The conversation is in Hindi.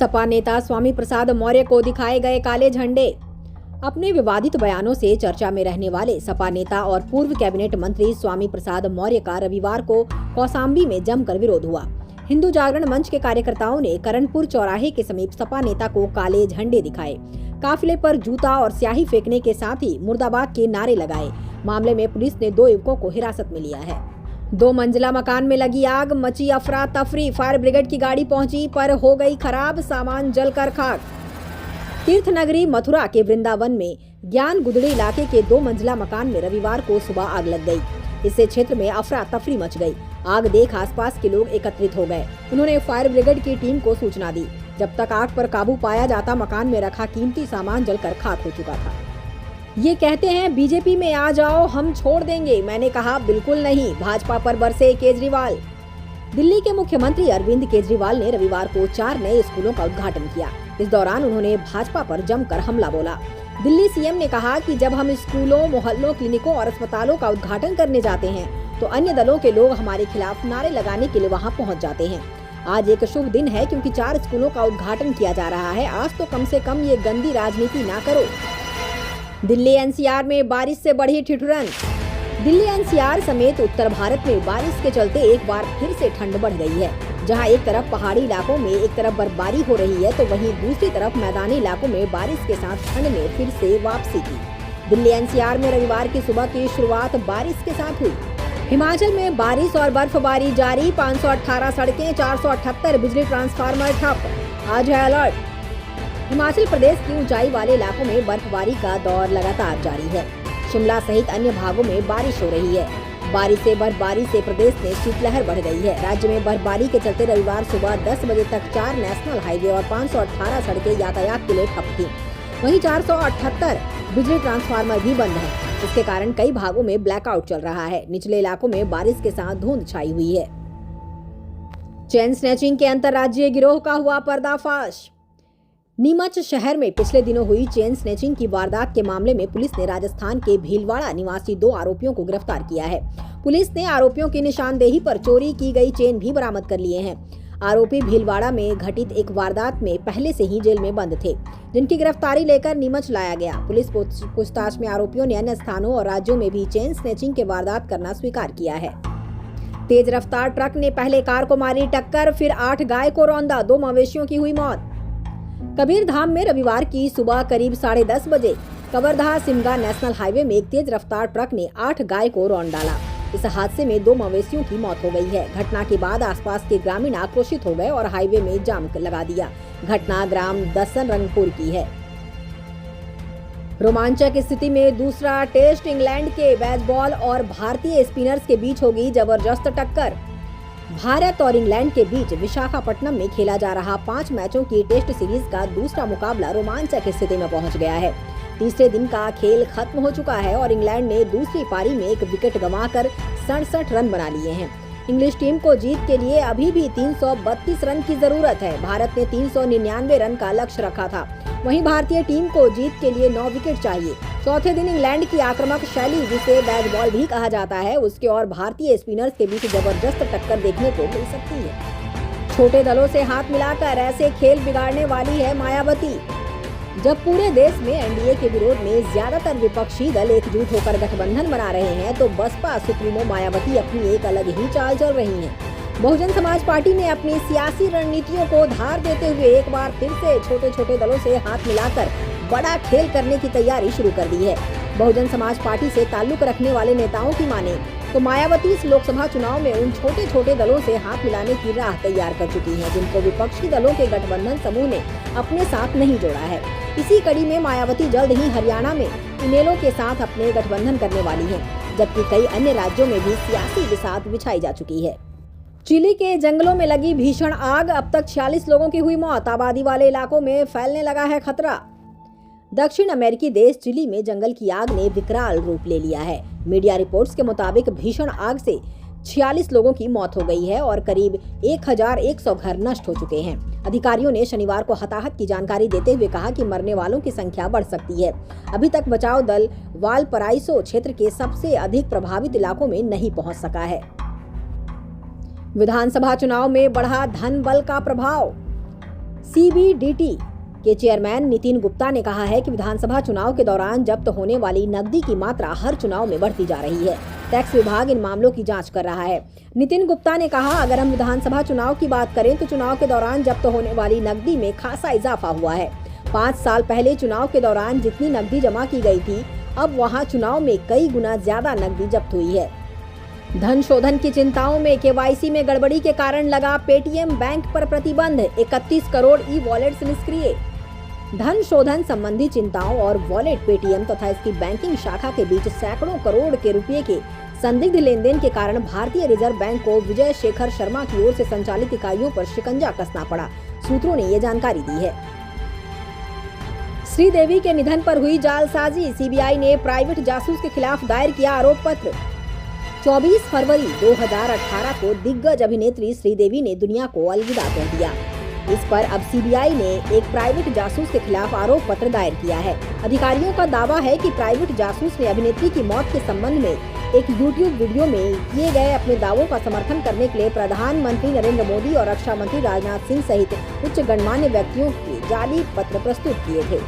सपा नेता स्वामी प्रसाद मौर्य को दिखाए गए काले झंडे। अपने विवादित बयानों से चर्चा में रहने वाले सपा नेता और पूर्व कैबिनेट मंत्री स्वामी प्रसाद मौर्य का रविवार को कौसाम्बी में जमकर विरोध हुआ। हिंदू जागरण मंच के कार्यकर्ताओं ने करणपुर चौराहे के समीप सपा नेता को काले झंडे दिखाए, काफिले पर जूता और स्याही फेंकने के साथ ही मुर्दाबाद के नारे लगाए। मामले में पुलिस ने 2 युवकों को हिरासत में लिया है। 2 मंजिला मकान में लगी आग, मची अफरा तफरी। फायर ब्रिगेड की गाड़ी पहुंची पर हो गई खराब, सामान जलकर खाक। तीर्थ नगरी मथुरा के वृंदावन में ज्ञान गुदड़ी इलाके के 2 मंजिला मकान में रविवार को सुबह आग लग गई। इससे क्षेत्र में अफरा तफरी मच गई। आग देख आसपास के लोग एकत्रित हो गए। उन्होंने फायर ब्रिगेड की टीम को सूचना दी। जब तक आग पर काबू पाया जाता, मकान में रखा कीमती सामान जलकर खाक हो चुका था। ये कहते हैं बीजेपी में आ जाओ, हम छोड़ देंगे। मैंने कहा बिल्कुल नहीं। भाजपा पर बरसे केजरीवाल। दिल्ली के मुख्यमंत्री अरविंद केजरीवाल ने रविवार को 4 नए स्कूलों का उद्घाटन किया। इस दौरान उन्होंने भाजपा पर जमकर हमला बोला। दिल्ली सीएम ने कहा कि जब हम स्कूलों, मोहल्लों, क्लिनिकों और अस्पतालों का उद्घाटन करने जाते हैं तो अन्य दलों के लोग हमारे खिलाफ नारे लगाने के लिए वहां पहुंच जाते हैं। आज एक शुभ दिन है क्योंकि 4 स्कूलों का उद्घाटन किया जा रहा है। आज तो कम से कम ये गंदी राजनीति ना करो। दिल्ली एनसीआर में बारिश से बढ़ी ठिठुरन। दिल्ली एनसीआर समेत उत्तर भारत में बारिश के चलते एक बार फिर से ठंड बढ़ गई है। जहां एक तरफ पहाड़ी इलाकों में एक तरफ बर्फबारी हो रही है तो वहीं दूसरी तरफ मैदानी इलाकों में बारिश के साथ ठंड में फिर से वापसी की। दिल्ली एनसीआर में रविवार की सुबह की शुरुआत बारिश के साथ हुई। हिमाचल में बारिश और बर्फबारी जारी। 518 सड़कें, 478 बिजली ट्रांसफार्मर ठप। आज है अलर्ट। हिमाचल प्रदेश की ऊंचाई वाले इलाकों में बर्फबारी का दौर लगातार जारी है। शिमला सहित अन्य भागों में बारिश हो रही है। बर्फबारी से प्रदेश में शीतलहर बढ़ गई है। राज्य में बर्फबारी के चलते रविवार सुबह 10 बजे तक 4 नेशनल हाईवे और 518 सड़कें यातायात के लिए ठप थी। वहीं 478 बिजली ट्रांसफार्मर भी बंद है। इसके कारण कई भागों में ब्लैकआउट चल रहा है। निचले इलाकों में बारिश के साथ धुंध छाई हुई है। चेन स्नैचिंग के अंतर्राज्यीय गिरोह का हुआ पर्दाफाश। नीमच शहर में पिछले दिनों हुई चेन स्नैचिंग की वारदात के मामले में पुलिस ने राजस्थान के भीलवाड़ा निवासी 2 आरोपियों को गिरफ्तार किया है। पुलिस ने आरोपियों की निशानदेही पर चोरी की गई चेन भी बरामद कर लिए हैं। आरोपी भीलवाड़ा में घटित एक वारदात में पहले से ही जेल में बंद थे, जिनकी गिरफ्तारी लेकर नीमच लाया गया। पुलिस पूछताछ में आरोपियों ने अन्य स्थानों और राज्यों में भी चेन स्नैचिंग के वारदात करना स्वीकार किया है। तेज रफ्तार ट्रक ने पहले कार को मारी टक्कर, फिर 8 गाय को रौंदा। 2 मवेशियों की हुई मौत। कबीरधाम में रविवार की सुबह करीब 10:30 बजे कबरधा सिमगा नेशनल हाईवे में एक तेज रफ्तार ट्रक ने 8 गाय को रौंद डाला। इस हादसे में 2 मवेशियों की मौत हो गई है। घटना के बाद आसपास के ग्रामीण आक्रोशित हो गए और हाईवे में जाम लगा दिया। घटना ग्राम दसन रंगपुर की है। रोमांचक स्थिति में दूसरा टेस्ट इंग्लैंड के बेसबॉल और भारतीय स्पिनर्स के बीच होगी जबरदस्त टक्कर। भारत और इंग्लैंड के बीच विशाखापट्टनम में खेला जा रहा 5 मैचों की टेस्ट सीरीज का दूसरा मुकाबला रोमांचक स्थिति में पहुंच गया है। तीसरे दिन का खेल खत्म हो चुका है और इंग्लैंड ने दूसरी पारी में 1 विकेट गंवाकर 67 रन बना लिए हैं। इंग्लिश टीम को जीत के लिए अभी भी 332 रन की जरूरत है। भारत ने 399 रन का लक्ष्य रखा था। वहीं भारतीय टीम को जीत के लिए 9 विकेट चाहिए। चौथे दिन इंग्लैंड की आक्रामक शैली, जिसे बेसबॉल भी कहा जाता है, उसके और भारतीय स्पिनर्स के बीच जबरदस्त टक्कर देखने को मिल सकती है। छोटे दलों से हाथ मिलाकर ऐसे खेल बिगाड़ने वाली है मायावती। जब पूरे देश में एनडीए के विरोध में ज्यादातर विपक्षी दल एकजुट होकर गठबंधन बना रहे हैं तो बसपा सुप्रीमो मायावती अपनी एक अलग ही चाल चल रही हैं। बहुजन समाज पार्टी ने अपनी सियासी रणनीतियों को धार देते हुए एक बार फिर से छोटे छोटे दलों से हाथ मिलाकर बड़ा खेल करने की तैयारी शुरू कर दी है। बहुजन समाज पार्टी से ताल्लुक रखने वाले नेताओं की माने तो मायावती इस लोकसभा चुनाव में उन छोटे छोटे दलों से हाथ मिलाने की राह तैयार कर चुकी हैं, जिनको विपक्षी दलों के गठबंधन समूह ने अपने साथ नहीं जोड़ा है। इसी कड़ी में मायावती जल्द ही हरियाणा में इनेलो के साथ अपने गठबंधन करने वाली हैं, जबकि कई अन्य राज्यों में भी सियासी बिसात बिछाई जा चुकी है। चिली के जंगलों में लगी भीषण आग, अब तक 46 लोगों की हुई मौत। आबादी वाले इलाकों में फैलने लगा है खतरा। दक्षिण अमेरिकी देश चिली में जंगल की आग ने विकराल रूप ले लिया है। मीडिया रिपोर्ट्स के मुताबिक भीषण आग से 46 लोगों की मौत हो गई है और करीब 1100 घर नष्ट हो चुके हैं। अधिकारियों ने शनिवार को हताहत की जानकारी देते हुए कहा कि मरने वालों की संख्या बढ़ सकती है। अभी तक बचाव दल वालपराइसो क्षेत्र के सबसे अधिक प्रभावित इलाकों में नहीं पहुंच सका है। विधानसभा चुनाव में बढ़ा धन बल का प्रभाव। सीबीडीटी के चेयरमैन नितिन गुप्ता ने कहा है कि विधानसभा चुनाव के दौरान जब्त होने वाली नकदी की मात्रा हर चुनाव में बढ़ती जा रही है। टैक्स विभाग इन मामलों की जांच कर रहा है। नितिन गुप्ता ने कहा, अगर हम विधानसभा चुनाव की बात करें तो चुनाव के दौरान जब्त होने वाली नकदी में खासा इजाफा हुआ है। 5 साल पहले चुनाव के दौरान जितनी नकदी जमा की गई थी, अब वहां चुनाव में कई गुना ज्यादा नकदी जब्त हुई है। धन शोधन की चिंताओं में केवाईसी में गड़बड़ी के कारण लगा पेटीएम बैंक पर प्रतिबंध, 31 करोड़ ई वॉलेट्स निष्क्रिय। धन शोधन संबंधी चिंताओं और वॉलेट पेटीएम तथा इसकी बैंकिंग शाखा के बीच सैकड़ों करोड़ के रुपए के संदिग्ध लेनदेन के कारण भारतीय रिजर्व बैंक को विजय शेखर शर्मा की ओर से संचालित इकाइयों पर शिकंजा कसना पड़ा। सूत्रों ने ये जानकारी दी है। श्रीदेवी के निधन पर हुई जालसाजी, सीबीआई ने प्राइवेट जासूस के खिलाफ दायर किया आरोप पत्र। 24 फरवरी 2018 को दिग्गज अभिनेत्री श्रीदेवी ने दुनिया को अलविदा कह दिया। इस पर अब सीबीआई ने एक प्राइवेट जासूस के खिलाफ आरोप पत्र दायर किया है। अधिकारियों का दावा है कि प्राइवेट जासूस ने अभिनेत्री की मौत के संबंध में एक यूट्यूब वीडियो में किए गए अपने दावों का समर्थन करने के लिए प्रधानमंत्री नरेंद्र मोदी और रक्षा मंत्री राजनाथ सिंह सहित उच्च गणमान्य व्यक्तियों के जाली पत्र प्रस्तुत किए थे।